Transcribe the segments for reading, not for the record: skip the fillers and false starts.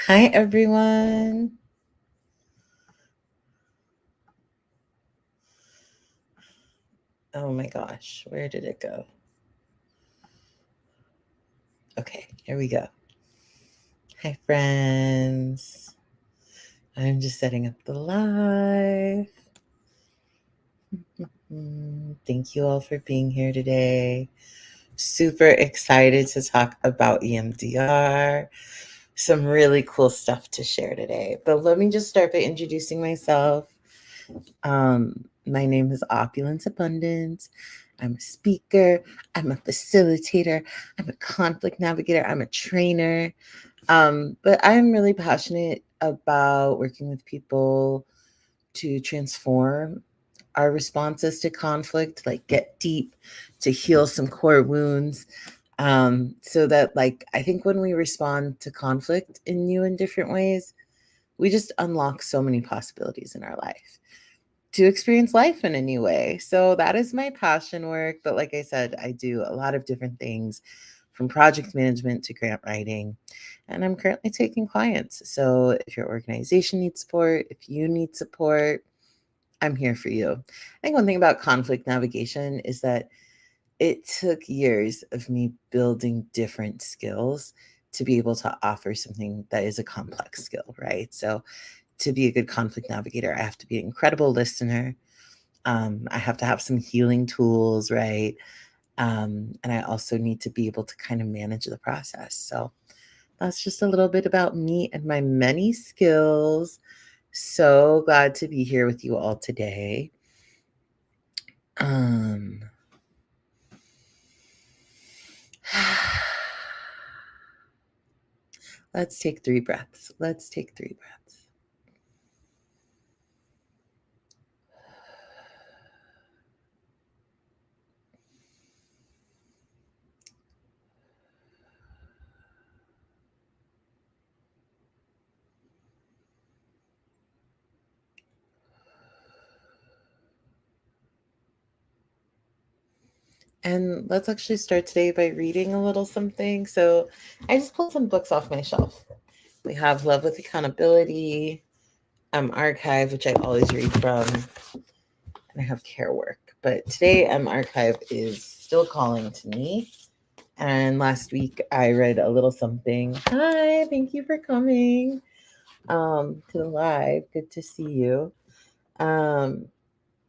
Hi, everyone. Oh my gosh, where did it go? Okay, here we go. Hi, friends. I'm just setting up the live. Thank you all for being here today. Super excited to talk about EMDR. Some really cool stuff to share today. But let me just start by introducing myself. My name is Opulence Abundance. I'm a speaker. I'm a facilitator. I'm a conflict navigator. I'm a trainer. But I'm really passionate about working with people to transform our responses to conflict, like get deep, to heal some core wounds. So that, like, I think when we respond to conflict in new and different ways, we just unlock so many possibilities in our life to experience life in a new way. So that is my passion work. But like I said, I do a lot of different things from project management to grant writing. And I'm currently taking clients. So if your organization needs support, if you need support, I'm here for you. I think one thing about conflict navigation is that it took years of me building different skills to be able to offer something that is a complex skill, right? So to be a good conflict navigator, I have to be an incredible listener. I have to have some healing tools, right? And I also need to be able to kind of manage the process. So that's just a little bit about me and my many skills. So glad to be here with you all today. Um, let's take 3 breaths. Let's take 3 breaths. And let's actually start today by reading a little something. So I just pulled some books off my shelf. We have Love with Accountability, Archive, which I always read from, and I have Care Work. But today, Archive is still calling to me. And last week, I read a little something. Hi, thank you for coming to the live. Good to see you. Um,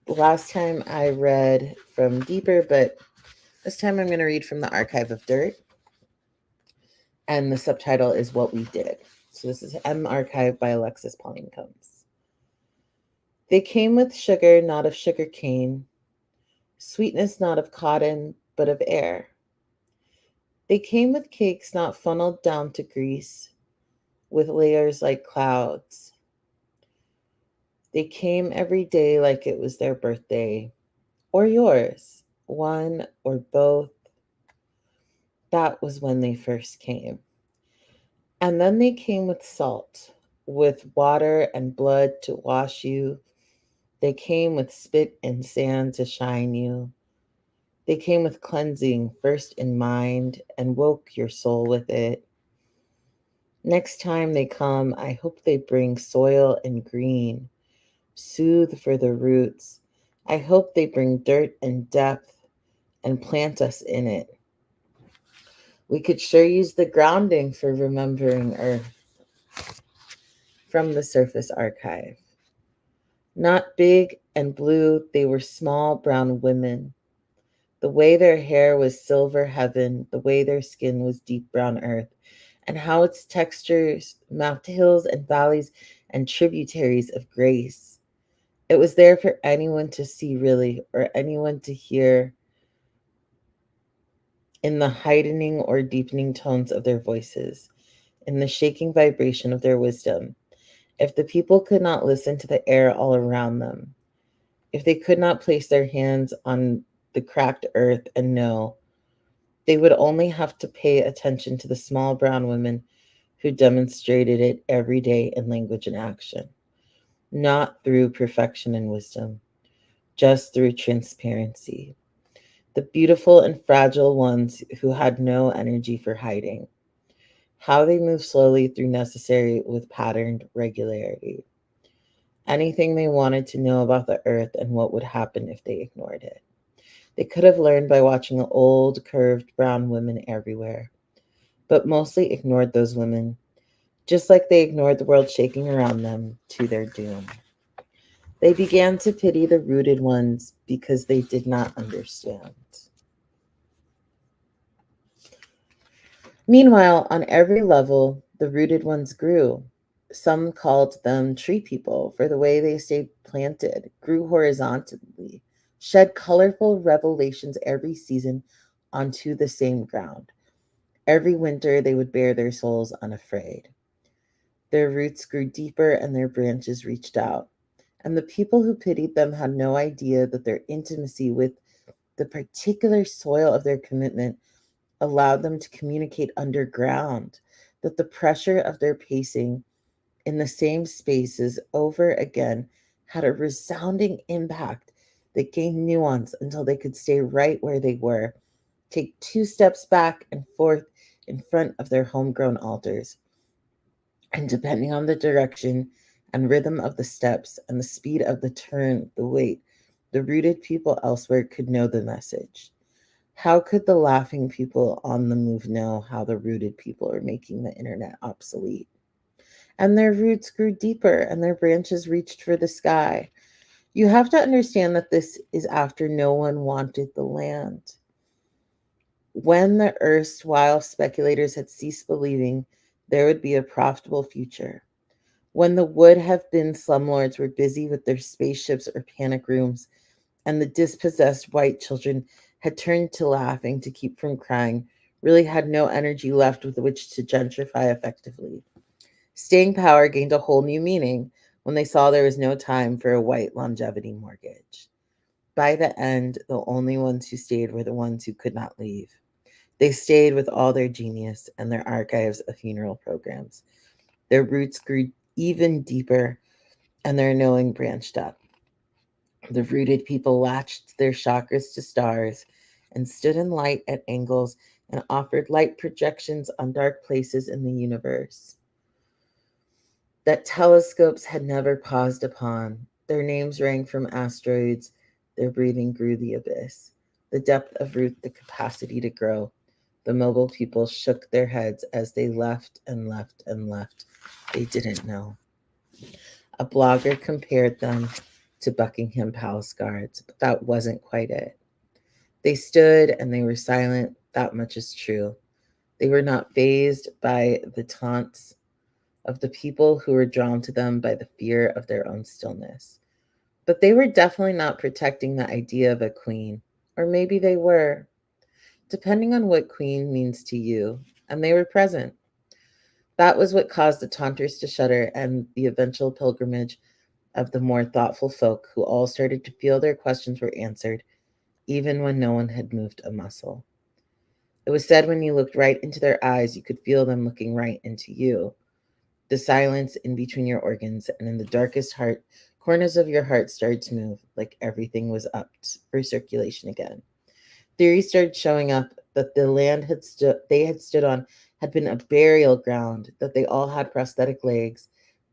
Last time I read from Deeper, but this time I'm going to read from the Archive of Dirt. And the subtitle is What We Did. So this is Archive by Alexis Pauline Combs. They came with sugar, not of sugar cane, sweetness not of cotton, but of air. They came with cakes not funneled down to grease, with layers like clouds. They came every day like it was their birthday, or yours, one or both. That was when they first came. And then they came with salt, with water and blood to wash you. They came with spit and sand to shine you. They came with cleansing, first in mind, and woke your soul with it. Next time they come, I hope they bring soil and green, soothe for the roots. I hope they bring dirt and depth and plant us in it. We could sure use the grounding for remembering Earth from the Surface Archive. Not big and blue, they were small brown women. The way their hair was silver heaven, the way their skin was deep brown earth, and how its textures mapped hills and valleys and tributaries of grace. It was there for anyone to see, really, or anyone to hear in the heightening or deepening tones of their voices, in the shaking vibration of their wisdom. If the people could not listen to the air all around them, if they could not place their hands on the cracked earth and know, they would only have to pay attention to the small brown women who demonstrated it every day in language and action, not through perfection and wisdom, just through transparency. The beautiful and fragile ones who had no energy for hiding. how they move slowly through necessary with patterned regularity. Anything they wanted to know about the earth and what would happen if they ignored it. They could have learned by watching old, curved brown women everywhere, but mostly ignored those women, just like they ignored the world shaking around them to their doom. They began to pity the rooted ones because they did not understand. Meanwhile, on every level, the rooted ones grew. Some called them tree people for the way they stayed planted, grew horizontally, shed colorful revelations every season onto the same ground. Every winter, they would bare their souls unafraid. Their roots grew deeper and their branches reached out. And the people who pitied them had no idea that their intimacy with the particular soil of their commitment allowed them to communicate underground, that the pressure of their pacing in the same spaces over again had a resounding impact that gained nuance until they could stay right where they were, take two steps back and forth in front of their homegrown altars. And depending on the direction and rhythm of the steps and the speed of the turn, the weight, the rooted people elsewhere could know the message. How could the laughing people on the move know how the rooted people are making the internet obsolete? And their roots grew deeper and their branches reached for the sky. You have to understand that this is after no one wanted the land. When the erstwhile speculators had ceased believing there would be a profitable future, when the would have been slumlords were busy with their spaceships or panic rooms, and the dispossessed white children had turned to laughing to keep from crying, really had no energy left with which to gentrify effectively. Staying power gained a whole new meaning when they saw there was no time for a white longevity mortgage. By the end, the only ones who stayed were the ones who could not leave. They stayed with all their genius and their archives of funeral programs. Their roots grew even deeper and their knowing branched up. The rooted people latched their chakras to stars and stood in light at angles and offered light projections on dark places in the universe that telescopes had never paused upon. Their names rang from asteroids, their breathing grew the abyss. The depth of root, the capacity to grow. The mobile people shook their heads as they left and left and left. They didn't know. A blogger compared them to Buckingham Palace guards, but that wasn't quite it. They stood and they were silent, that much is true. They were not fazed by the taunts of the people who were drawn to them by the fear of their own stillness. But they were definitely not protecting the idea of a queen, or maybe they were, depending on what queen means to you, and they were present. That was what caused the taunters to shudder and the eventual pilgrimage of the more thoughtful folk who all started to feel their questions were answered, even when no one had moved a muscle. It was said when you looked right into their eyes, you could feel them looking right into you. The silence in between your organs and in the darkest heart corners of your heart started to move, like everything was up for circulation again. Theories started showing up that the land they had stood on had been a burial ground, that they all had prosthetic legs,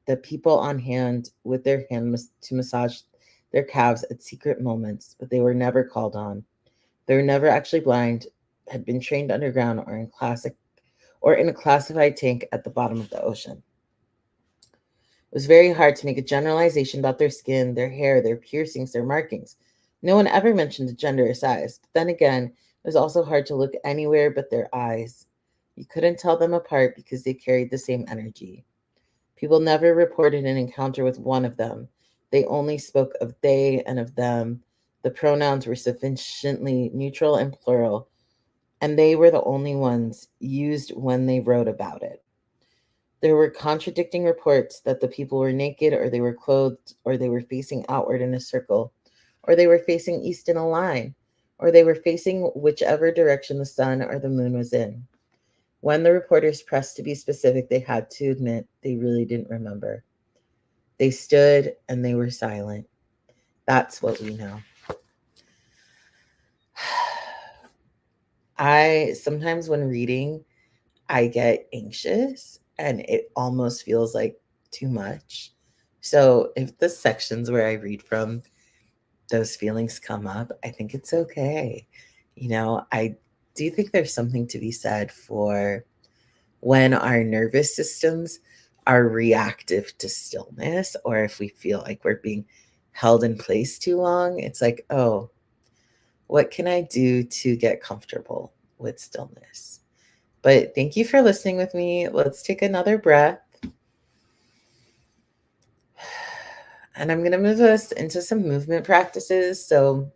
that people on hand with their hands to massage their calves at secret moments, but they were never called on. They were never actually blind, had been trained underground or in a classified tank at the bottom of the ocean. It was very hard to make a generalization about their skin, their hair, their piercings, their markings. No one ever mentioned the gender or size. But then again, it was also hard to look anywhere but their eyes. You couldn't tell them apart because they carried the same energy. People never reported an encounter with one of them. They only spoke of they and of them. The pronouns were sufficiently neutral and plural, and they were the only ones used when they wrote about it. There were contradicting reports that the people were naked, or they were clothed, or they were facing outward in a circle, or they were facing east in a line, or they were facing whichever direction the sun or the moon was in. When the reporters pressed to be specific, they had to admit they really didn't remember. They stood and they were silent. That's what we know. I sometimes, when reading, I get anxious and it almost feels like too much. So if the sections where I read from, those feelings come up, I think it's okay. I do think there's something to be said for when our nervous systems are reactive to stillness, or if we feel like we're being held in place too long, it's like, oh, what can I do to get comfortable with stillness? But thank you for listening with me. Let's take another breath. And I'm going to move us into some movement practices. So,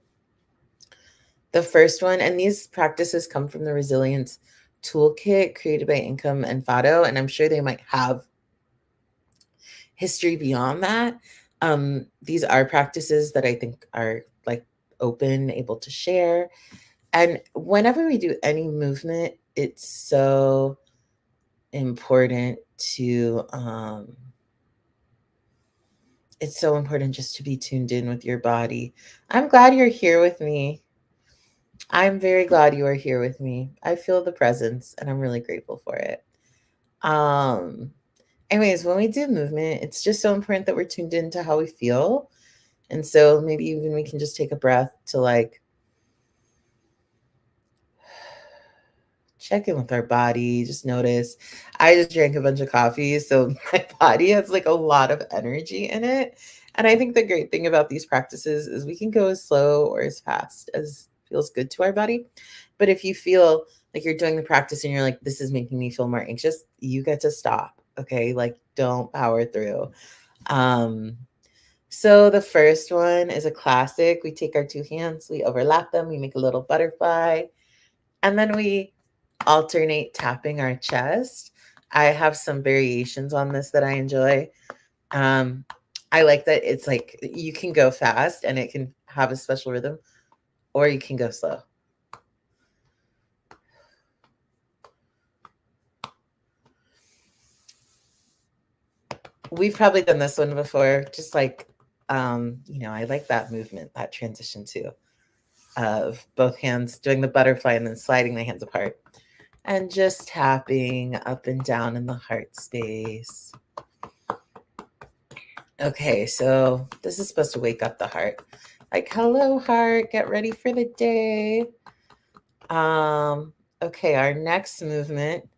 the first one, and these practices come from the Resilience Toolkit created by Income and Fado, and I'm sure they might have history beyond that. These are practices that I think are like open, able to share. And whenever we do any movement, it's so important to it's so important just to be tuned in with your body. I'm glad you're here with me. I'm very glad you are here with me. I feel the presence and I'm really grateful for it. Um Anyways, when we do movement, it's just so important that we're tuned into how we feel. And so maybe even we can just take a breath to like check in with our body, just notice. I just drank a bunch of coffee, so my body has like a lot of energy in it. And I think the great thing about these practices is we can go as slow or as fast as feels good to our body. But if you feel like you're doing the practice and you're like, this is making me feel more anxious, you get to stop. Okay. Like, don't power through. So the first one is a classic. We take our two hands, we overlap them, we make a little butterfly, and then we alternate tapping our chest. I have some variations on this that I enjoy. Um, I like that it's like you can go fast and it can have a special rhythm, or you can go slow. We've probably done this one before, just like, I like that movement, that transition too, of both hands doing the butterfly and then sliding the hands apart and just tapping up and down in the heart space. Okay, so this is supposed to wake up the heart. Like, hello, heart, get ready for the day. Okay, our next movement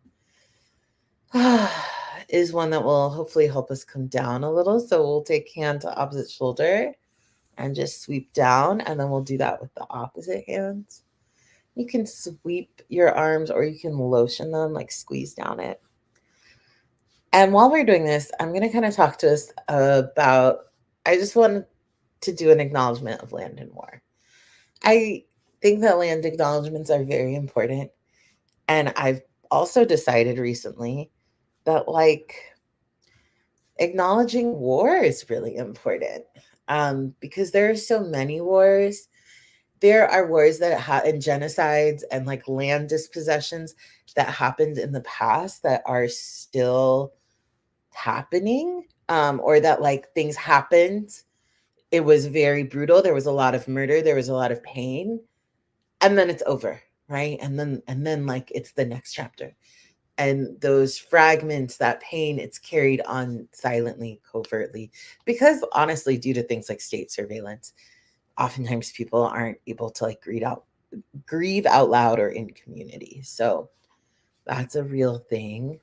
is one that will hopefully help us come down a little. So we'll take hand to opposite shoulder and just sweep down, and then we'll do that with the opposite hands. You can sweep your arms or you can lotion them, like squeeze down it. And while we're doing this, I'm going to kind of talk to us about, I just want to do an acknowledgement of land and war. I think that land acknowledgements are very important. And I've also decided recently that like acknowledging war is really important, because there are so many wars. There are wars that and genocides and like land dispossessions that happened in the past that are still happening, or that like things happened. It was very brutal. There was a lot of murder. There was a lot of pain, and then it's over, right? And then like it's the next chapter. And those fragments, that pain, it's carried on silently, covertly, because honestly, due to things like state surveillance, oftentimes people aren't able to like grieve out loud or in community. So that's a real thing.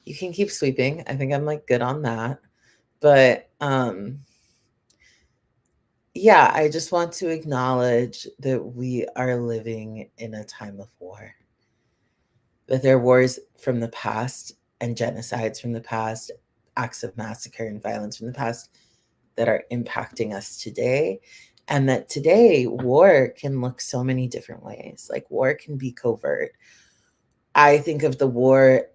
You can keep sweeping. I think I'm like good on that. But yeah, I just want to acknowledge that we are living in a time of war. That there are wars from the past and genocides from the past, acts of massacre and violence from the past that are impacting us today. And that today, war can look so many different ways. Like, war can be covert. I think of the war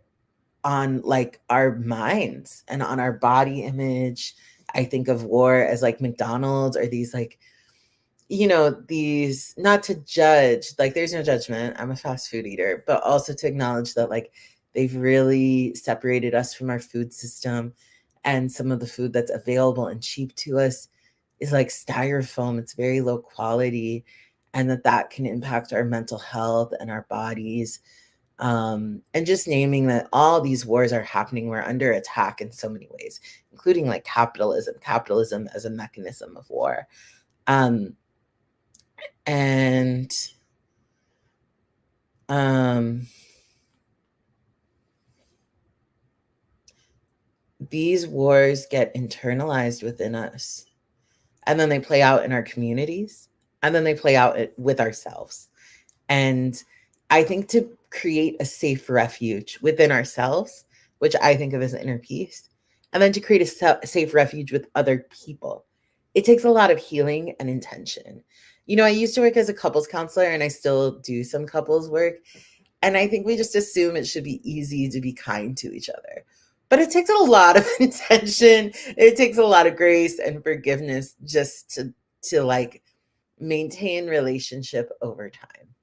on like our minds and on our body image. I think of war as like McDonald's or these like, these, not to judge, like there's no judgment. I'm a fast food eater, but also to acknowledge that like they've really separated us from our food system. And some of the food that's available and cheap to us is like styrofoam. It's very low quality, and that can impact our mental health and our bodies. And just naming that all these wars are happening. We're under attack in so many ways, including like capitalism as a mechanism of war. And these wars get internalized within us, and then they play out in our communities, and then they play out with ourselves. And I think to create a safe refuge within ourselves, which I think of as inner peace, and then to create a safe refuge with other people, it takes a lot of healing and intention. You know, I used to work as a couples counselor, and I still do some couples work. And I think we just assume it should be easy to be kind to each other. But it takes a lot of intention. It takes a lot of grace and forgiveness just to like maintain relationship over time,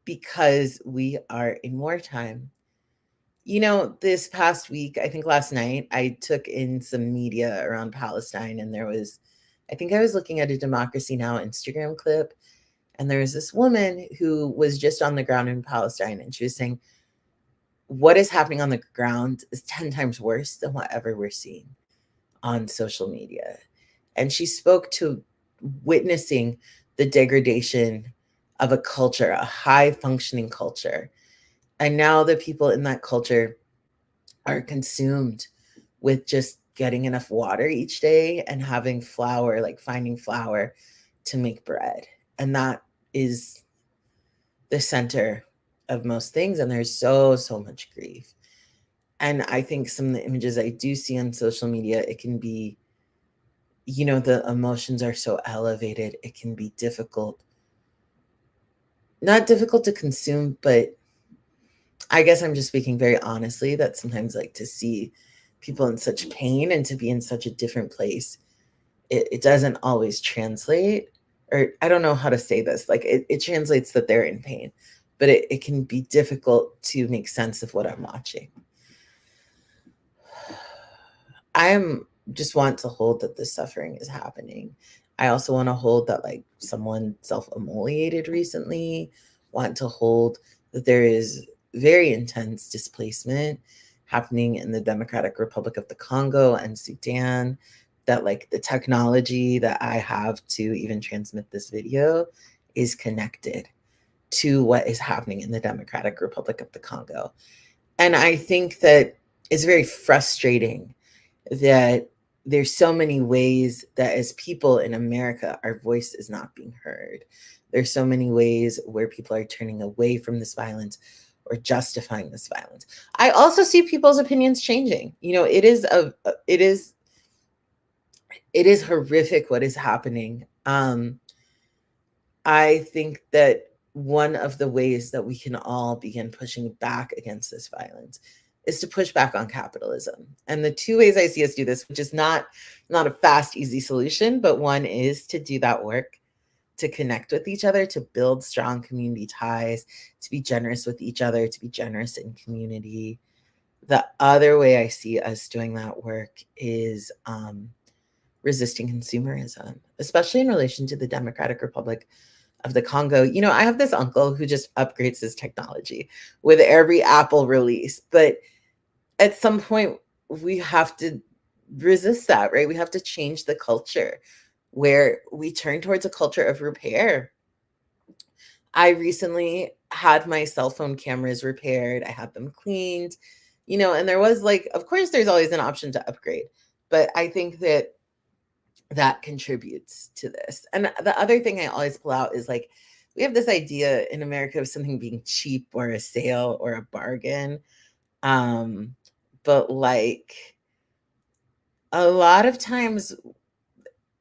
because we are in wartime. You know, this past week, I think last night, I took in some media around Palestine, and I think I was looking at a Democracy Now! Instagram clip, and there was this woman who was just on the ground in Palestine, and she was saying, what is happening on the ground is 10 times worse than whatever we're seeing on social media. And she spoke to witnessing the degradation of a culture, a high functioning culture. And now the people in that culture are consumed with just getting enough water each day and having flour, like finding flour to make bread. And that is the center of most things. And there's so much grief. And I think some of the images I do see on social media, it can be, you know, the emotions are so elevated, it can be difficult. Not difficult to consume, but I guess I'm just speaking very honestly that sometimes, like, to see people in such pain and to be in such a different place, it doesn't always translate. Or I don't know how to say this. Like, it translates that they're in pain, but it can be difficult to make sense of what I'm watching. I'm just want to hold that this suffering is happening. I also want to hold that, like, someone self-immolated recently, want to hold that there is very intense displacement happening in the Democratic Republic of the Congo and Sudan, that like the technology that I have to even transmit this video is connected to what is happening in the Democratic Republic of the Congo. And I think that it's very frustrating that there's so many ways that as people in America, our voice is not being heard. There's so many ways where people are turning away from this violence or justifying this violence. I also see people's opinions changing. You know, it is horrific what is happening. I think that one of the ways that we can all begin pushing back against this violence is to push back on capitalism. And the two ways I see us do this, which is not a fast, easy solution, but one is to do that work, to connect with each other, to build strong community ties, to be generous with each other, to be generous in community. The other way I see us doing that work is resisting consumerism, especially in relation to the Democratic Republic of the Congo. You know, I have this uncle who just upgrades his technology with every Apple release, but at some point we have to resist that, right? We have to change the culture where we turn towards a culture of repair. I recently had my cell phone cameras repaired. I had them cleaned, you know, and there was like, of course, there's always an option to upgrade, but I think that that contributes to this. And the other thing I always pull out is like, we have this idea in America of something being cheap or a sale or a bargain. But like a lot of times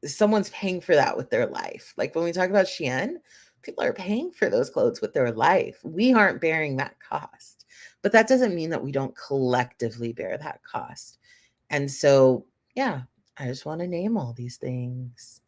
someone's paying for that with their life. Like when we talk about Shein, people are paying for those clothes with their life. We aren't bearing that cost. But that doesn't mean that we don't collectively bear that cost. And so, yeah, I just want to name all these things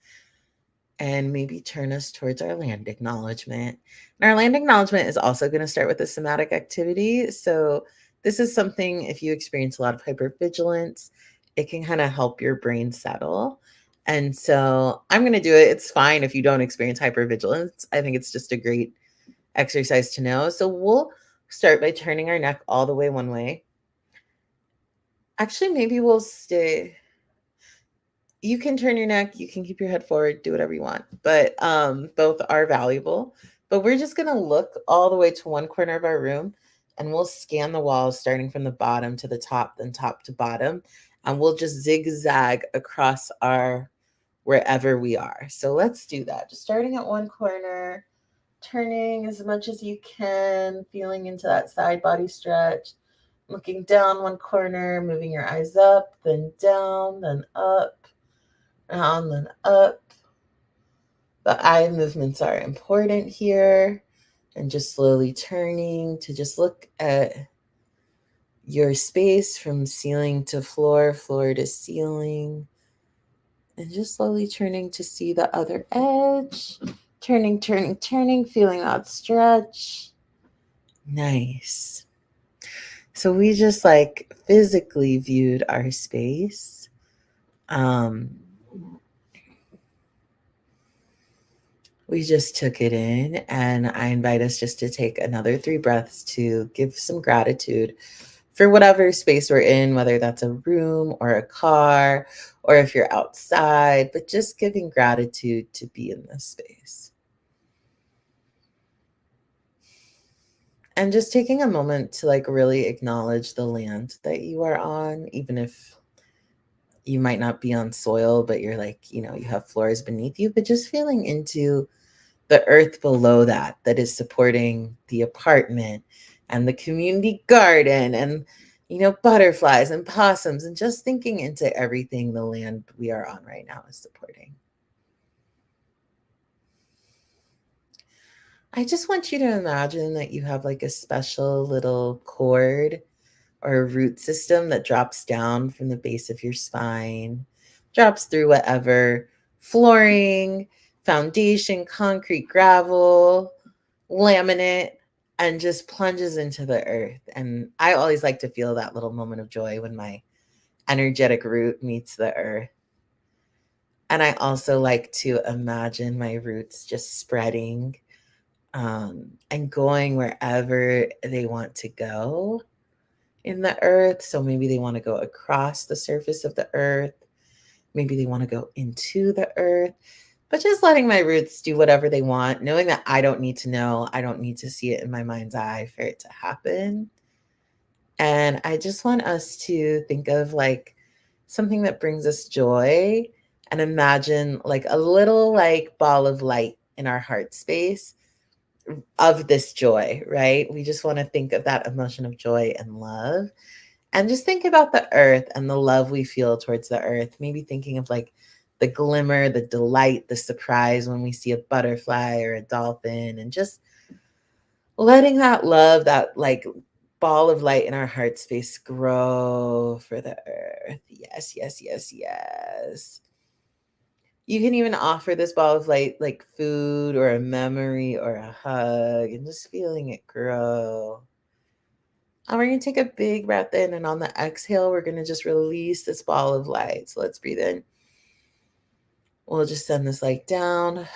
and maybe turn us towards our land acknowledgement. And our land acknowledgement is also going to start with a somatic activity. So this is something, if you experience a lot of hypervigilance, it can kind of help your brain settle. And so I'm going to do it. It's fine if you don't experience hypervigilance. I think it's just a great exercise to know. So we'll start by turning our neck all the way one way. Actually, maybe we'll stay. You can turn your neck, you can keep your head forward, do whatever you want. But both are valuable. But we're just going to look all the way to one corner of our room, and we'll scan the walls starting from the bottom to the top, then top to bottom, and we'll just zigzag across our wherever we are. So let's do that. Just starting at one corner, turning as much as you can, feeling into that side body stretch, looking down one corner, moving your eyes up, then down, then up, down, then up. The eye movements are important here. And just slowly turning to just look at your space from ceiling to floor, floor to ceiling. And just slowly turning to see the other edge. Turning, turning, turning, feeling that stretch. Nice. So we just like physically viewed our space. We just took it in, and I invite us just to take another 3 breaths to give some gratitude for whatever space we're in, whether that's a room or a car, or if you're outside, but just giving gratitude to be in this space. And just taking a moment to like really acknowledge the land that you are on, even if you might not be on soil, but you're like, you have floors beneath you, but just feeling into the earth below that is supporting the apartment and the community garden and, butterflies and possums, and just thinking into everything the land we are on right now is supporting. I just want you to imagine that you have like a special little cord or a root system that drops down from the base of your spine, drops through whatever flooring, foundation, concrete, gravel, laminate, and just plunges into the earth. And I always like to feel that little moment of joy when my energetic root meets the earth. And I also like to imagine my roots just spreading and going wherever they want to go in the earth. So maybe they want to go across the surface of the earth. Maybe they want to go into the earth, but just letting my roots do whatever they want, knowing that I don't need to know, I don't need to see it in my mind's eye for it to happen. And I just want us to think of like something that brings us joy, and imagine like a little like ball of light in our heart space of this joy, right? We just want to think of that emotion of joy and love. And just think about the earth and the love we feel towards the earth. Maybe thinking of like the glimmer, the delight, the surprise when we see a butterfly or a dolphin, and just letting that love, that like ball of light in our heart space grow for the earth. Yes, yes, yes, yes. You can even offer this ball of light like food or a memory or a hug, and just feeling it grow. And we're going to take a big breath in, and on the exhale, we're going to just release this ball of light. So let's breathe in. We'll just send this light down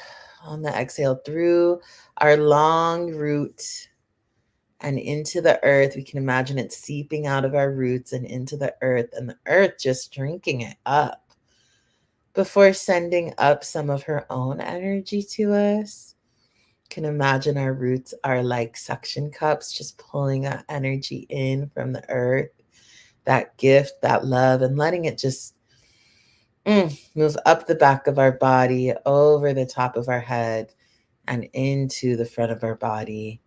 on the exhale through our long root and into the earth. We can imagine it seeping out of our roots and into the earth, and the earth just drinking it up before sending up some of her own energy to us. Can imagine our roots are like suction cups, just pulling that energy in from the earth, that gift, that love, and letting it just move up the back of our body, over the top of our head, and into the front of our body,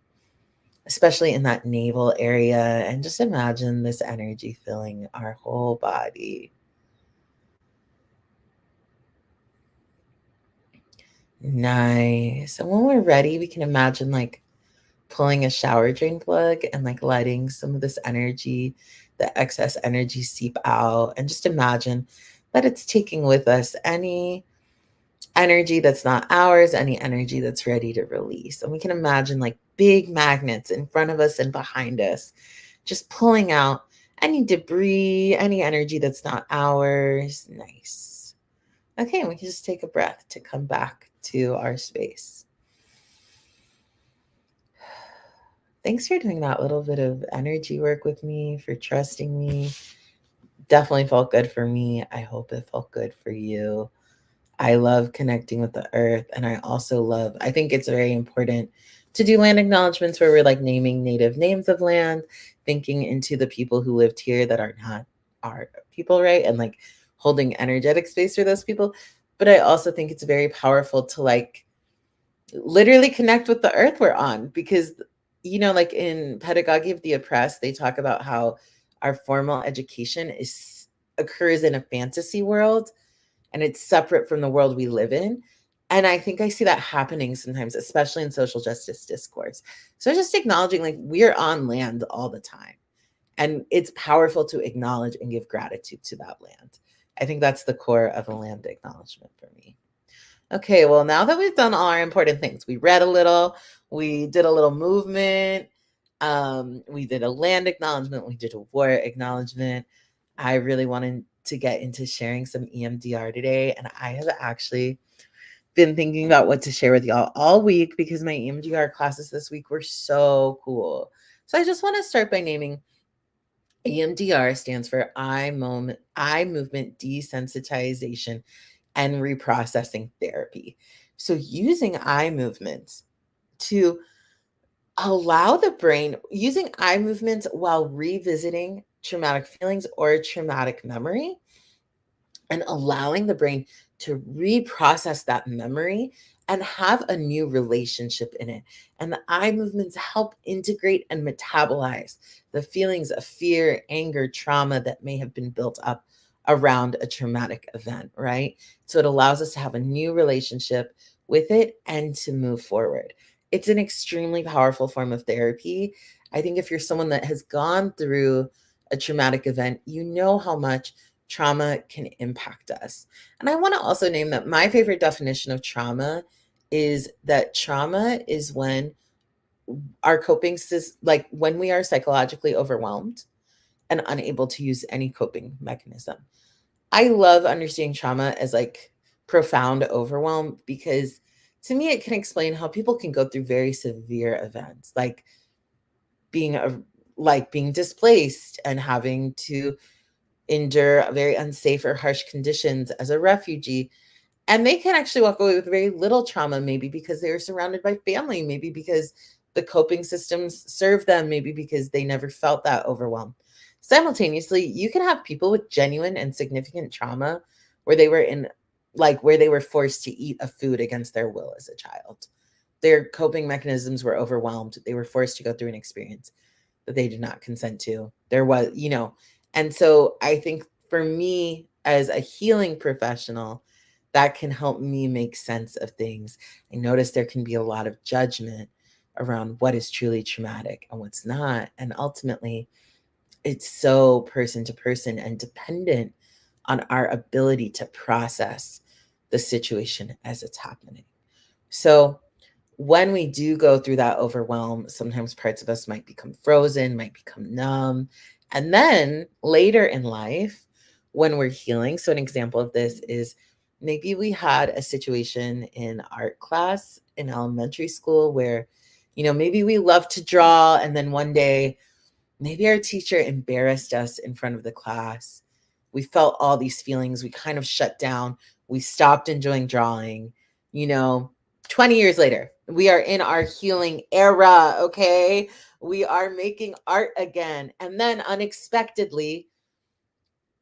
especially in that navel area. And just imagine this energy filling our whole body. Nice. And when we're ready, we can imagine like pulling a shower drain plug and like letting some of this energy, the excess energy, seep out. And just imagine that it's taking with us any energy that's not ours, any energy that's ready to release. And we can imagine like big magnets in front of us and behind us, just pulling out any debris, any energy that's not ours. Nice. Okay, and we can just take a breath to come back to our space. Thanks for doing that little bit of energy work with me, for trusting me. Definitely felt good for me. I hope it felt good for you. I love connecting with the earth. And I also love, I think it's very important to do land acknowledgements where we're like naming native names of land, thinking into the people who lived here that are not our people, right? And like holding energetic space for those people. But I also think it's very powerful to like literally connect with the earth we're on because, like in Pedagogy of the Oppressed, they talk about how our formal education occurs in a fantasy world and it's separate from the world we live in. And I think I see that happening sometimes, especially in social justice discourse. So just acknowledging like we're on land all the time. And it's powerful to acknowledge and give gratitude to that land. I think that's the core of a land acknowledgement for me. Okay, well, now that we've done all our important things, we read a little, we did a little movement, we did a land acknowledgement, we did a war acknowledgement. I really wanted to get into sharing some EMDR today, and I have actually been thinking about what to share with y'all all week because my EMDR classes this week were so cool. So I just want to start by naming EMDR stands for eye movement desensitization and reprocessing therapy. So using eye movements to allow the brain, using eye movements while revisiting traumatic feelings or traumatic memory, and allowing the brain to reprocess that memory and have a new relationship in it. And the eye movements help integrate and metabolize the feelings of fear, anger, trauma that may have been built up around a traumatic event, right? So it allows us to have a new relationship with it and to move forward. It's an extremely powerful form of therapy. I think if you're someone that has gone through a traumatic event, you know how much trauma can impact us. And I want to also name that my favorite definition of trauma is when our coping system, like when we are psychologically overwhelmed and unable to use any coping mechanism. I love understanding trauma as like profound overwhelm because to me it can explain how people can go through very severe events like being a being displaced and having to endure very unsafe or harsh conditions as a refugee. And they can actually walk away with very little trauma, maybe because they were surrounded by family, maybe because the coping systems served them, maybe because they never felt that overwhelmed. Simultaneously, you can have people with genuine and significant trauma where they were where they were forced to eat a food against their will as a child. Their coping mechanisms were overwhelmed. They were forced to go through an experience that they did not consent to. There was, and so I think for me as a healing professional, that can help me make sense of things. I notice there can be a lot of judgment around what is truly traumatic and what's not. And ultimately, it's so person to person and dependent on our ability to process the situation as it's happening. So, when we do go through that overwhelm, sometimes parts of us might become frozen, might become numb. And then later in life, when we're healing, so an example of this is maybe we had a situation in art class in elementary school where, maybe we love to draw. And then one day, maybe our teacher embarrassed us in front of the class. We felt all these feelings. We kind of shut down. We stopped enjoying drawing. You know, 20 years later, we are in our healing era, okay? We are making art again. And then unexpectedly,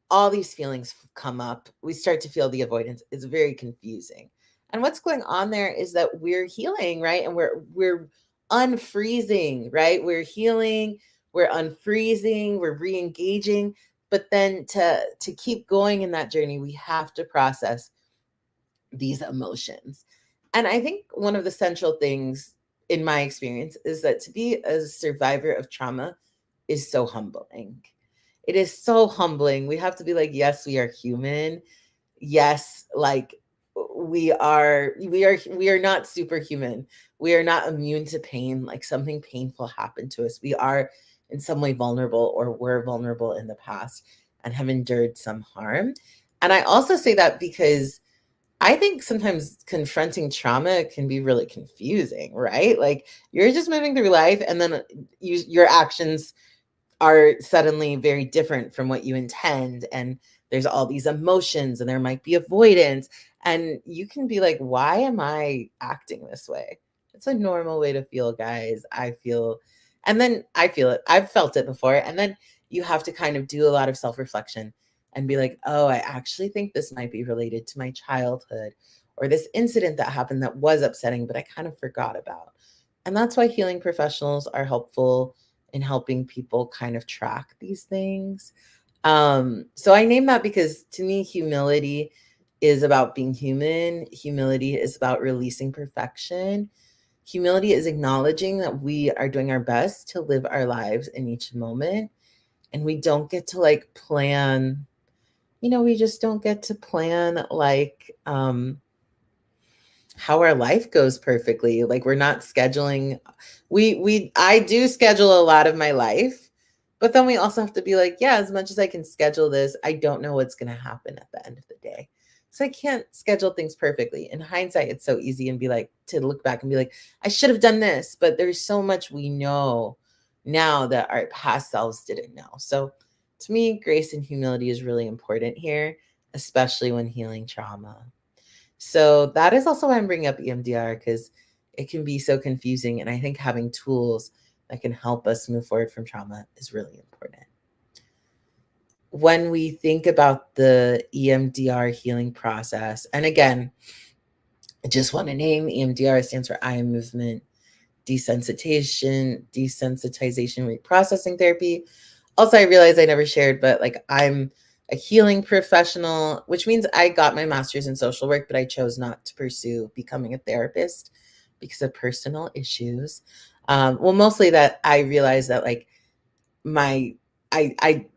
all these feelings come up. We start to feel the avoidance. It's very confusing. And what's going on there is that we're healing, right? And we're unfreezing, right? We're healing, we're unfreezing, we're re-engaging. But then to keep going in that journey, we have to process these emotions. And I think one of the central things in my experience is that to be a survivor of trauma is so humbling. It is so humbling. We have to be like, yes, we are human. Yes, like we are not superhuman. We are not immune to pain. Like something painful happened to us. We are in some way vulnerable or were vulnerable in the past and have endured some harm. And I also say that because I think sometimes confronting trauma can be really confusing, right? Like you're just moving through life and then your actions are suddenly very different from what you intend, and there's all these emotions and there might be avoidance, and you can be like, why am I acting this way? It's a normal way to feel, guys. I feel, and then I feel it, I've felt it before, and then you have to kind of do a lot of self-reflection and be like, oh, I actually think this might be related to my childhood or this incident that happened that was upsetting but I kind of forgot about. And that's why healing professionals are helpful in helping people kind of track these things. So I name that because to me, humility is about being human. Humility is about releasing perfection. Humility is acknowledging that we are doing our best to live our lives in each moment. And we don't get to like plan, we just don't get to plan like how our life goes perfectly. Like we're not scheduling. I do schedule a lot of my life, but then we also have to be like, yeah, as much as I can schedule this, I don't know what's going to happen at the end of the day. So I can't schedule things perfectly. In hindsight, it's so easy and be like to look back and be like, I should have done this, but there's so much we know now that our past selves didn't know. So to me, grace and humility is really important here, especially when healing trauma. So that is also why I'm bringing up EMDR, because it can be so confusing. And I think having tools that can help us move forward from trauma is really important. When we think about the EMDR healing process, and again, I just want to name EMDR stands for eye movement desensitization, reprocessing therapy. Also, I realized I never shared, but like I'm a healing professional, which means I got my master's in social work, but I chose not to pursue becoming a therapist because of personal issues. Well, mostly that I realized that like my, I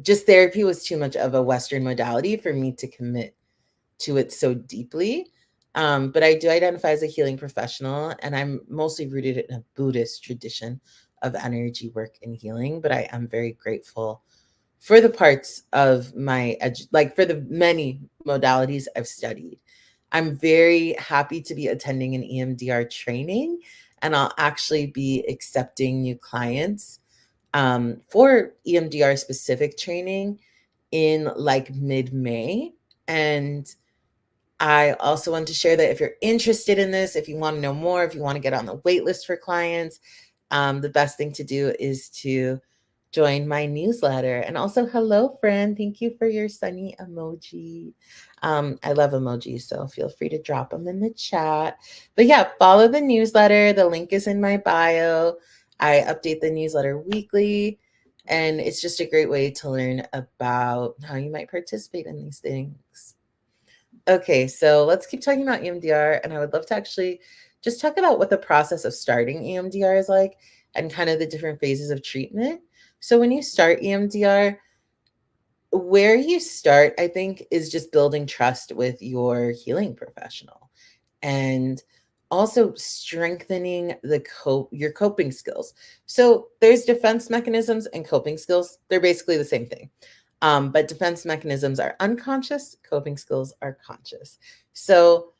just therapy was too much of a Western modality for me to commit to it so deeply. But I do identify as a healing professional, and I'm mostly rooted in a Buddhist tradition of energy work and healing. But I am very grateful for the parts of my like for the many modalities I've studied. I'm very happy to be attending an EMDR training, and I'll actually be accepting new clients for EMDR specific training in like mid-May. And I also want to share that if you're interested in this, if you want to know more, if you want to get on the wait list for clients, the best thing to do is to join my newsletter. And also, hello, friend. Thank you for your sunny emoji. I love emojis, so feel free to drop them in the chat. But yeah, follow the newsletter. The link is in my bio. I update the newsletter weekly. And it's just a great way to learn about how you might participate in these things. Okay, so let's keep talking about EMDR, and I would love to actually just talk about what the process of starting EMDR is like and kind of the different phases of treatment. So when you start EMDR, where you start, I think, is just building trust with your healing professional and also strengthening your coping skills. So there's defense mechanisms and coping skills. They're basically the same thing. But defense mechanisms are unconscious, coping skills are conscious. So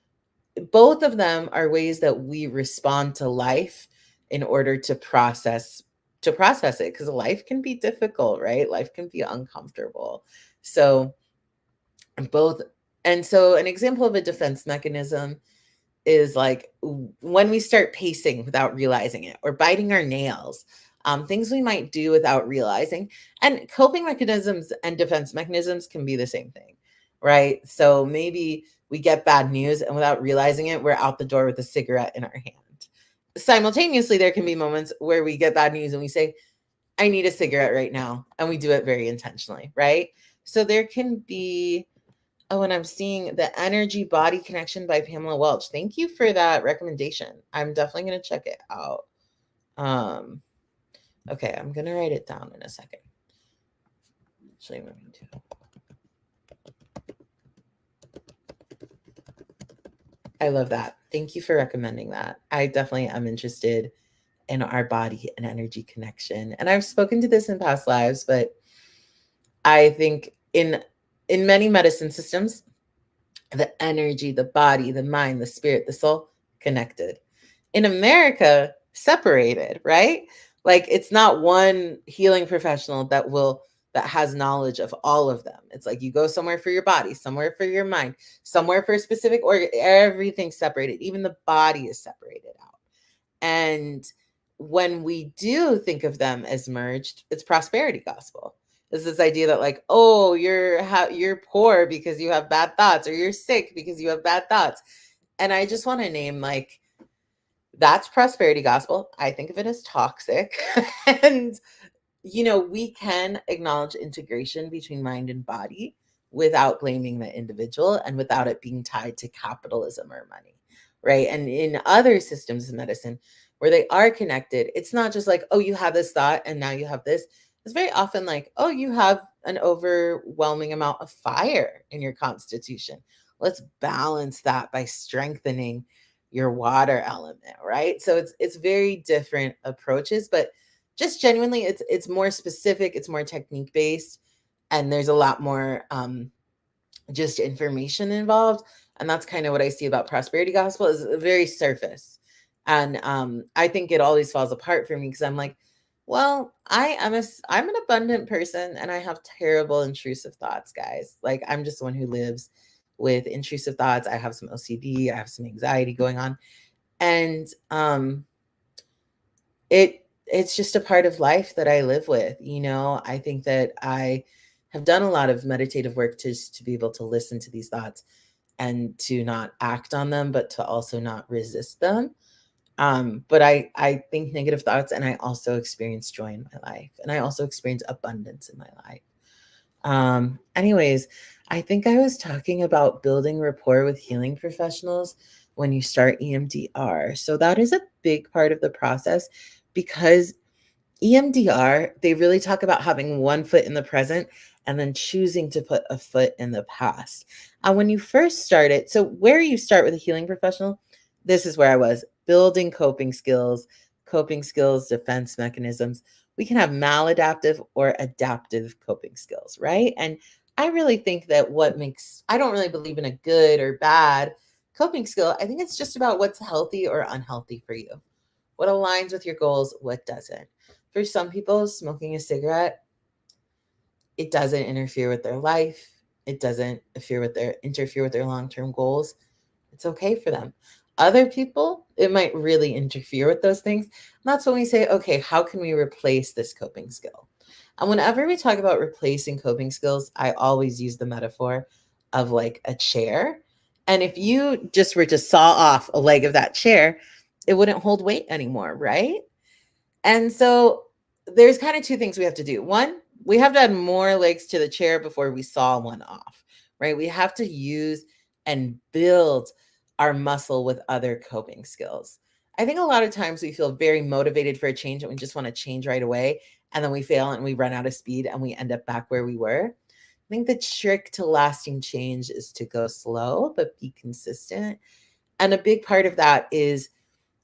both of them are ways that we respond to life in order to process it, because life can be difficult, right? Life can be uncomfortable. So both, and so an example of a defense mechanism is like when we start pacing without realizing it or biting our nails, things we might do without realizing. And coping mechanisms and defense mechanisms can be the same thing, right? So maybe we get bad news and without realizing it, we're out the door with a cigarette in our hand. Simultaneously, there can be moments where we get bad news and we say, I need a cigarette right now. And we do it very intentionally, right? So there can be. Oh, and I'm seeing The Energy Body Connection by Pamela Welch. Thank you for that recommendation. I'm definitely going to check it out. Okay, I'm going to write it down in a second. Actually, I'm going to. I love that. Thank you for recommending that. I definitely am interested in our body and energy connection. And I've spoken to this in past lives, but I think in many medicine systems, the energy, the body, the mind, the spirit, the soul, connected. In America, separated, right? Like it's not one healing professional that has knowledge of all of them. It's like you go somewhere for your body, somewhere for your mind, somewhere for a specific organ. Everything's separated. Even the body is separated out. And when we do think of them as merged, it's prosperity gospel. It's this idea that like, oh, you're poor because you have bad thoughts, or you're sick because you have bad thoughts. And I just want to name like that's prosperity gospel. I think of it as toxic. And we can acknowledge integration between mind and body without blaming the individual and without it being tied to capitalism or money, right? And in other systems of medicine where they are connected, it's not just like, oh, you have this thought and now you have this. It's very often like, oh, you have an overwhelming amount of fire in your constitution. Let's balance that by strengthening your water element, right? So it's very different approaches, but just genuinely it's more specific, it's more technique based, and there's a lot more just information involved. And that's kind of what I see about prosperity gospel, is very surface. And I think it always falls apart for me because I'm like, well, I'm an abundant person and I have terrible intrusive thoughts, guys. Like I'm just the one who lives with intrusive thoughts. I have some OCD, I have some anxiety going on. And it's just a part of life that I live with. I think that I have done a lot of meditative work to be able to listen to these thoughts and to not act on them, but to also not resist them. But I think negative thoughts, and I also experience joy in my life, and I also experience abundance in my life. Anyways, I think I was talking about building rapport with healing professionals when you start EMDR. So that is a big part of the process, because EMDR, they really talk about having one foot in the present and then choosing to put a foot in the past. And when you first start it, so where you start with a healing professional, this is where I was building coping skills, defense mechanisms. We can have maladaptive or adaptive coping skills, right? And I really think that I don't really believe in a good or bad coping skill. I think it's just about what's healthy or unhealthy for you. What aligns with your goals, what doesn't. For some people, smoking a cigarette, it doesn't interfere with their life. It doesn't interfere with their long-term goals. It's okay for them. Other people, it might really interfere with those things. And that's when we say, okay, how can we replace this coping skill? And whenever we talk about replacing coping skills, I always use the metaphor of like a chair. And if you just were to saw off a leg of that chair, it wouldn't hold weight anymore, right? And so there's kind of two things we have to do. One, we have to add more legs to the chair before we saw one off, right? We have to use and build our muscle with other coping skills. I think a lot of times we feel very motivated for a change and we just want to change right away. And then we fail and we run out of speed and we end up back where we were. I think the trick to lasting change is to go slow, but be consistent. And a big part of that is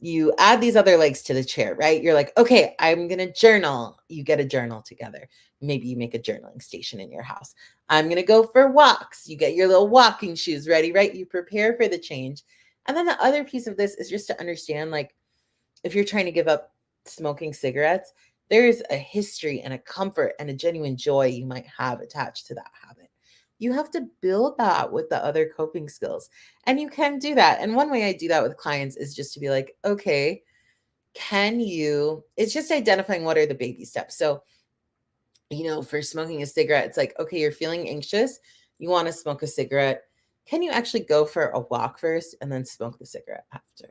you add these other legs to the chair, right? You're like, okay, I'm going to journal. You get a journal together. Maybe you make a journaling station in your house. I'm going to go for walks. You get your little walking shoes ready, right? You prepare for the change. And then the other piece of this is just to understand, like, if you're trying to give up smoking cigarettes, there's a history and a comfort and a genuine joy you might have attached to that habit. You have to build that with the other coping skills. And you can do that. And one way I do that with clients is just to be like, okay, it's just identifying what are the baby steps. So, for smoking a cigarette, it's like, okay, you're feeling anxious. You want to smoke a cigarette. Can you actually go for a walk first and then smoke the cigarette after?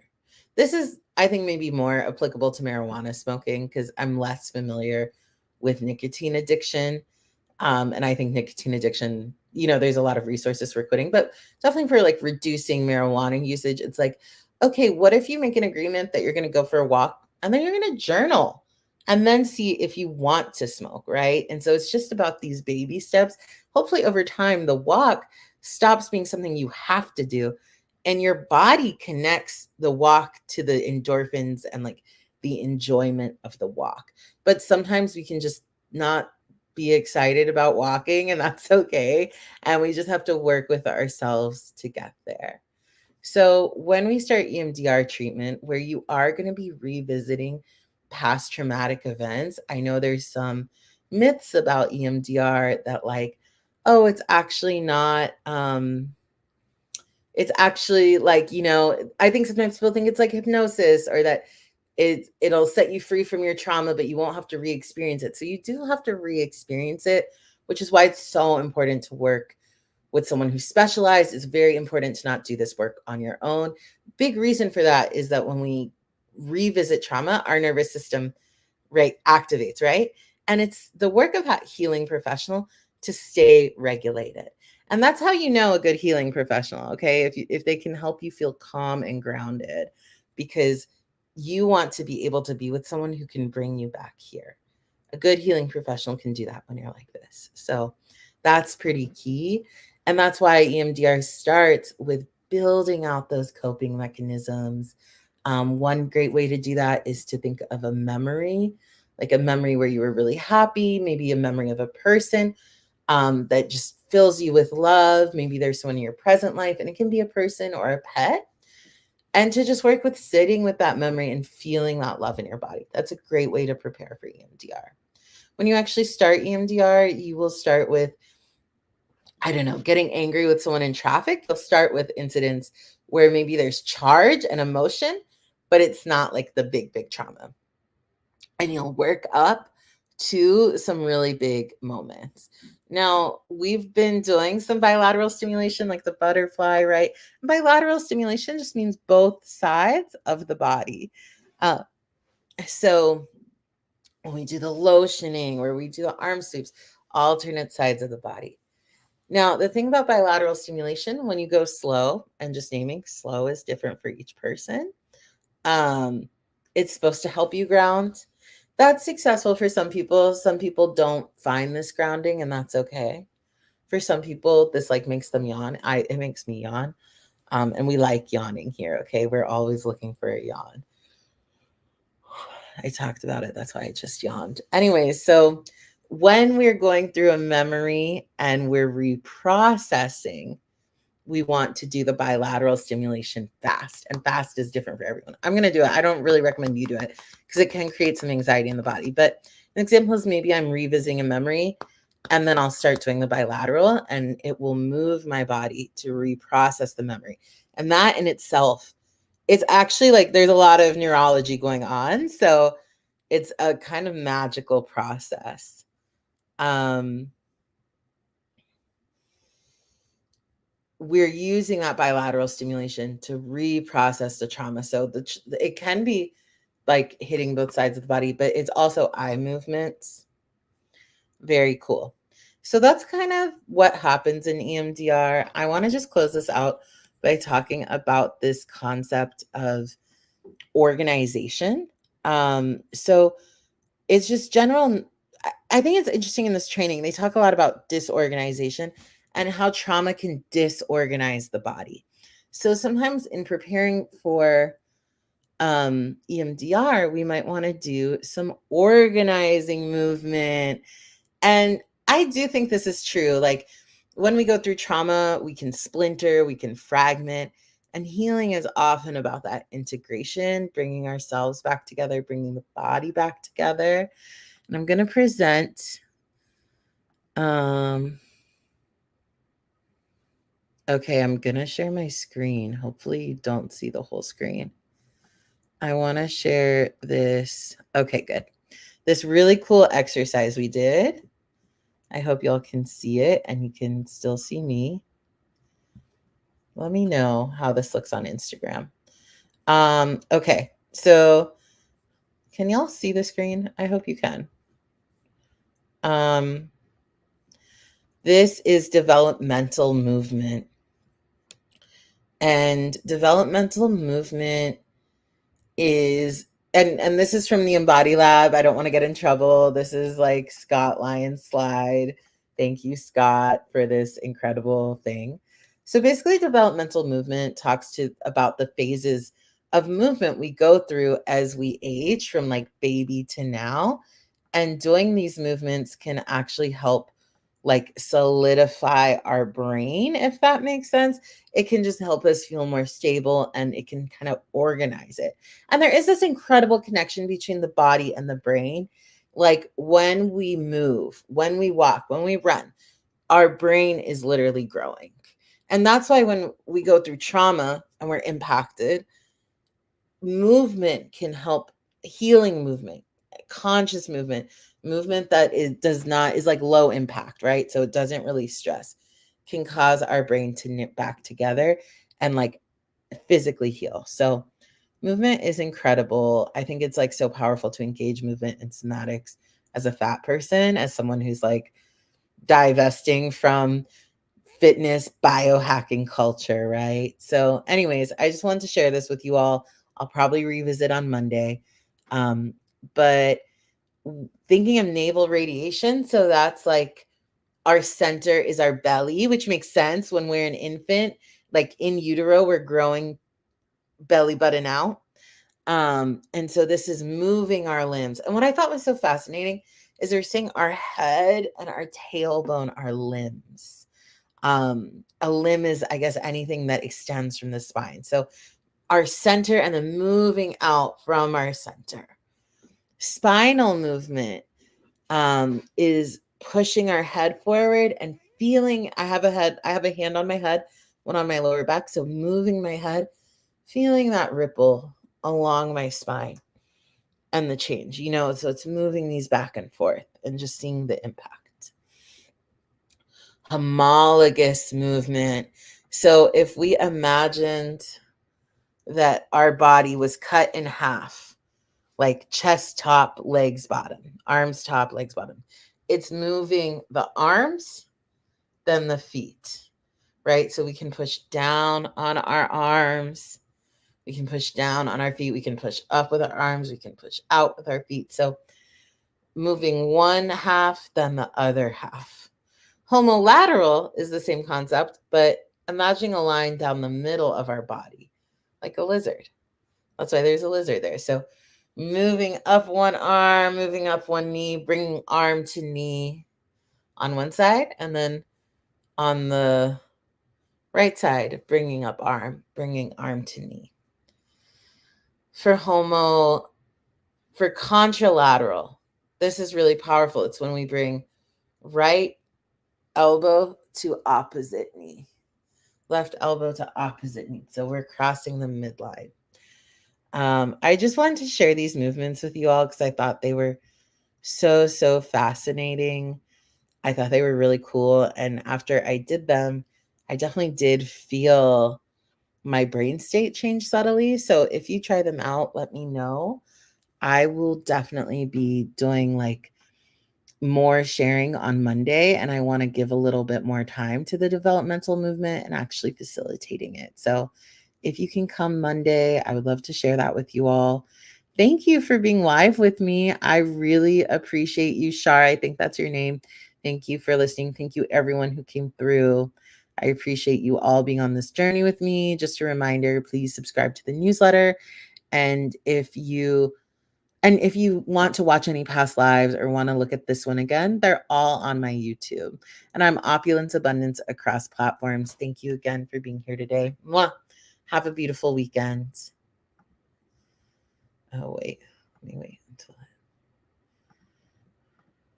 This is, I think, maybe more applicable to marijuana smoking because I'm less familiar with nicotine addiction. And I think nicotine addiction, there's a lot of resources for quitting, but definitely for like reducing marijuana usage, it's like, okay, what if you make an agreement that you're going to go for a walk and then you're going to journal and then see if you want to smoke, right? And so it's just about these baby steps. Hopefully over time, the walk stops being something you have to do and your body connects the walk to the endorphins and like the enjoyment of the walk. But sometimes we can just not be excited about walking, and that's okay. And we just have to work with ourselves to get there. So when we start EMDR treatment, where you are going to be revisiting past traumatic events, I know there's some myths about EMDR that like, oh, it's actually not, it's actually like, I think sometimes people think it's like hypnosis, or that it'll set you free from your trauma, but you won't have to re-experience it. So you do have to re-experience it, which is why it's so important to work with someone who's specialized. It's very important to not do this work on your own. Big reason for that is that when we revisit trauma, our nervous system activates, right? And it's the work of that healing professional to stay regulated. And that's how you know a good healing professional, okay? If they can help you feel calm and grounded, because you want to be able to be with someone who can bring you back here. A good healing professional can do that when you're like this. So that's pretty key. And that's why EMDR starts with building out those coping mechanisms. One great way to do that is to think of a memory, like a memory where you were really happy, maybe a memory of a person that just fills you with love. Maybe there's someone in your present life, and it can be a person or a pet. And to just work with sitting with that memory and feeling that love in your body. That's a great way to prepare for EMDR. When you actually start EMDR, you will start with, I don't know, getting angry with someone in traffic. You'll start with incidents where maybe there's charge and emotion, but it's not like the big, big trauma. And you'll work up to some really big moments. Now, we've been doing some bilateral stimulation, like the butterfly, right? Bilateral stimulation just means both sides of the body. So when we do the lotioning, or we do the arm sweeps, alternate sides of the body. Now, the thing about bilateral stimulation, when you go slow, and just naming slow is different for each person, it's supposed to help you ground. That's successful for some people. Some people don't find this grounding, and that's okay. For some people, this like makes them yawn. It makes me yawn. And we like yawning here, okay? We're always looking for a yawn. I talked about it. That's why I just yawned. Anyways, so when we're going through a memory and we're reprocessing, we want to do the bilateral stimulation fast. And fast is different for everyone. I'm going to do it. I don't really recommend you do it because it can create some anxiety in the body. But an example is maybe I'm revisiting a memory, and then I'll start doing the bilateral, and it will move my body to reprocess the memory. And that in itself, it's actually like there's a lot of neurology going on. So it's a kind of magical process. We're using that bilateral stimulation to reprocess the trauma. So it can be like hitting both sides of the body, but it's also eye movements. Very cool. So that's kind of what happens in EMDR. I want to just close this out by talking about this concept of organization. So it's just general. I think it's interesting in this training. They talk a lot about disorganization and how trauma can disorganize the body. So sometimes in preparing for EMDR, we might want to do some organizing movement. And I do think this is true. Like when we go through trauma, we can splinter, we can fragment, and healing is often about that integration, bringing ourselves back together, bringing the body back together. And I'm going to present. Okay, I'm going to share my screen. Hopefully you don't see the whole screen. I want to share this. Okay, good. This really cool exercise we did. I hope y'all can see it and you can still see me. Let me know how this looks on Instagram. Okay, so can y'all see the screen? I hope you can. This is developmental movement. And developmental movement is, and this is from the Embody Lab. I don't want to get in trouble. This is like Scott Lyons' slide. Thank you, Scott, for this incredible thing. So basically, developmental movement talks about the phases of movement we go through as we age from like baby to now. And doing these movements can actually help like solidify our brain, if that makes sense. It can just help us feel more stable and it can kind of organize it. And there is this incredible connection between the body and the brain. Like when we move, when we walk, when we run, our brain is literally growing. And that's why when we go through trauma and we're impacted, movement can help, healing movement, conscious movement, movement that is like low impact, right? So it doesn't really stress, can cause our brain to knit back together and like physically heal. So movement is incredible. I think it's like so powerful to engage movement and somatics as a fat person, as someone who's like divesting from fitness biohacking culture, right? So, anyways, I just wanted to share this with you all. I'll probably revisit on Monday. But thinking of navel radiation, so that's like our center is our belly, which makes sense when we're an infant, like in utero, we're growing belly button out. And so this is moving our limbs. And what I thought was so fascinating is they're saying our head and our tailbone are limbs. A limb is, I guess, anything that extends from the spine. So our center and then moving out from our center. Spinal movement is pushing our head forward and feeling. I have a hand on my head, one on my lower back. So moving my head, feeling that ripple along my spine and the change, so it's moving these back and forth and just seeing the impact. Homologous movement. So if we imagined that our body was cut in half, like chest top, legs bottom, arms top, legs bottom, it's moving the arms, then the feet, right? So we can push down on our arms, we can push down on our feet, we can push up with our arms, we can push out with our feet. So moving one half, then the other half. Homolateral is the same concept, but imagining a line down the middle of our body, like a lizard. That's why there's a lizard there. So moving up one arm, moving up one knee, bringing arm to knee on one side, and then on the right side, bringing up arm, bringing arm to knee. For contralateral, this is really powerful. It's when we bring right elbow to opposite knee, left elbow to opposite knee. So we're crossing the midline. I just wanted to share these movements with you all because I thought they were so fascinating. I thought they were really cool. And after I did them, I definitely did feel my brain state change subtly. So if you try them out, let me know. I will definitely be doing like more sharing on Monday, and I want to give a little bit more time to the developmental movement and actually facilitating it. So if you can come Monday, I would love to share that with you all. Thank you for being live with me. I really appreciate you, Shar. I think that's your name. Thank you for listening. Thank you, everyone who came through. I appreciate you all being on this journey with me. Just a reminder, please subscribe to the newsletter. And if you want to watch any past lives or want to look at this one again, they're all on my YouTube. And I'm Opulence Abundance across platforms. Thank you again for being here today. Mwah. Have a beautiful weekend. Oh, wait. Let me wait.